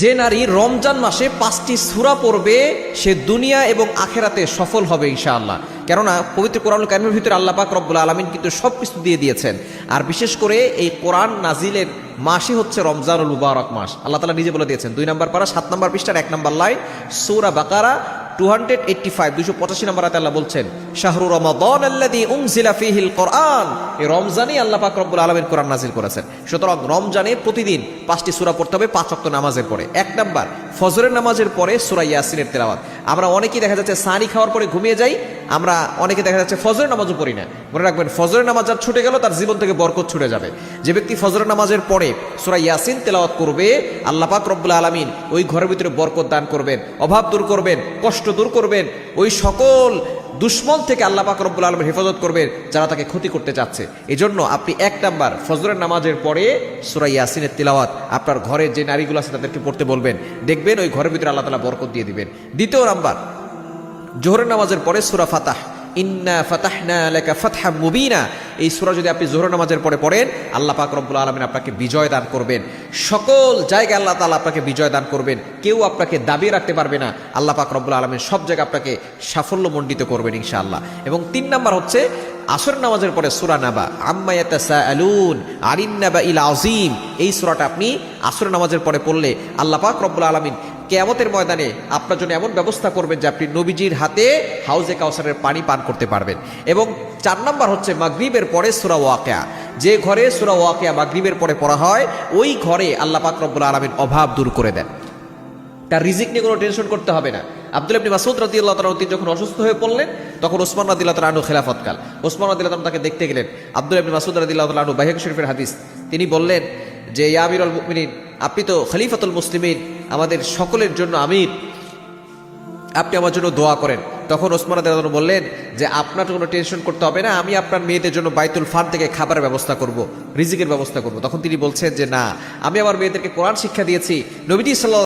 যে নারী রমজান মাসে 5টি সূরা পড়বে সে দুনিয়া এবং আখেরাতে সফল হবে ইনশাআল্লাহ। কেননা পবিত্র কোরআনুল কারীমের ভিতরে আল্লাহ পাক রব্বুল আলামিন কিন্তু সব কিছু দিয়ে দিয়েছেন। আর বিশেষ করে এই কোরআন নাজিলের মাসই হচ্ছে রমজানুল মুবারক মাস। আল্লাহ তাআলা নিজে বলে দিয়েছেন 2 নম্বর পারা 7 নম্বর পৃষ্ঠার 1 নম্বর লাইন সূরা বাকারা 285 নম্বর আয়াতে আল্লাহ বলছেন শাহরু রমাদান আল্লাযী উনজিলা ফীহিল কোরআন। এই রমজানে আল্লাহ পাক রব্বুল আলামিন কোরআন নাজিল করেছেন। সুতরাং রমজানে প্রতিদিন 5টি সূরা পড়তে হবে 5 ওয়াক্ত নামাজের পরে। 1 নাম্বার ফজরের নামাজের পরে সূরা ইয়াসিনের তেলাওয়াত। আমরা অনেকেই দেখা যাচ্ছে সানি খাওয়ার পরে ঘুমিয়ে যাই, আমরা অনেকে দেখা যাচ্ছে ফজরের নামাজও পড়ি না। মনে রাখবেন ফজরের নামাজ যার ছুটে গেল তার জীবন থেকে বরকত ছুটে যাবে। যে ব্যক্তি ফজরের নামাজের পরে সূরা ইয়াসিন তেলাওয়াত করবে আল্লাহ পাক রব্বুল আলামিন ওই ঘরের ভিতরে বরকত দান করবেন, অভাব দূর করবেন, কষ্ট দূর করবেন, ওই সকল দুশ্মন থেকে আল্লাহ পাক রব্বুল আলামিন হেফাজত করবেন যারা তাকে ক্ষতি করতে চাচ্ছে। এজন্য আপনি 1 নাম্বার ফজরের নামাজের পরে সূরা ইয়াসিনের তিলাওয়াত আপনার ঘরের যে নারীগুলো আছে তাদেরকে পড়তে বলবেন, দেখবেন ওই ঘরের ভিতরে আল্লাহ তাআলা বরকত দিয়ে দিবেন। 2 নাম্বার জোহরের নামাজের পরে সূরা ফাতাহ, ইন্না ফাতাহনা লাকা ফাতহাম মুবিনা, এই সূরা যদি আপনি জোহর নামাজের পরে পড়েন আল্লাহ পাক রব্বুল আলামিন আপনাকে বিজয় দান করবেন। সকল জায়গায় আল্লাহ তাআলা আপনাকে বিজয় দান করবেন, কেউ আপনাকে দাবিয়ে রাখতে পারবে না। আল্লাহ পাক রব্বুল আলামিন সব জায়গায় আপনাকে সাফল্যমণ্ডিত করবেন ইনশাআল্লাহ। এবং 3 নাম্বার হচ্ছে আসর নামাজের পরে সূরা নাবা, আম্মা ইয়াতাসাআলুন আনিন নাবাইল আযীম, এই সূরাটা আপনি আসর নামাজের পরে পড়লে আল্লাহ পাক রব্বুল আলামিন কিয়ামতের ময়দানে আপনার জন্য এমন ব্যবস্থা করবেন যে আপনি নবীজির হাতে হাউজে কাউসারের পানি পান করতে পারবেন। এবং 4 নাম্বার হচ্ছে মাগরিবের পরে সূরা ওয়াকিয়া, যে ঘরে সূরা ওয়াকিয়া মাগরিবের পরে পড়া হয় ওই ঘরে আল্লাহ পাক রব্বুল আলামিন অভাব দূর করে দেন, তার রিজিক নিয়ে কোনো টেনশন করতে হবে না। আব্দুল্লাহ ইবনে মাসউদ রাদিয়াল্লাহু তাআলা তিনি যখন অসুস্থ হয়ে পড়লেন তখন ওসমান রাদিয়াল্লাহু তাআলা আনহু খেলাফতকাল, ওসমান রাদিয়াল্লাহু তাআলা তাকে দেখতে গেলেন। আব্দুল্লাহ ইবনে মাসউদ রাদিয়াল্লাহু তাআলা আনহু বাইহাকী শরীফের হাদিস, তিনি বললেন যে ইয়া আমিরুল মুমিনিন, আপনি তো খলিফাতুল মুসলিমিন, আমাদের সকলের জন্য আমির, আপনি আমার জন্য দোয়া করেন। তখন ওসমান রাদিয়াল্লাহু তাআলা বললেন যে আপনার কোনো টেনশন করতে হবে না, আমি আপনার মেয়েদের জন্য বাইতুল ফান থেকে খাবারের ব্যবস্থা করব, রিজিকের ব্যবস্থা করব। তখন তিনি বলছেন যে না, আমি আমার মেয়েদেরকে কোরআন শিক্ষা দিয়েছি, নবীজি সাল্লাল্লাহু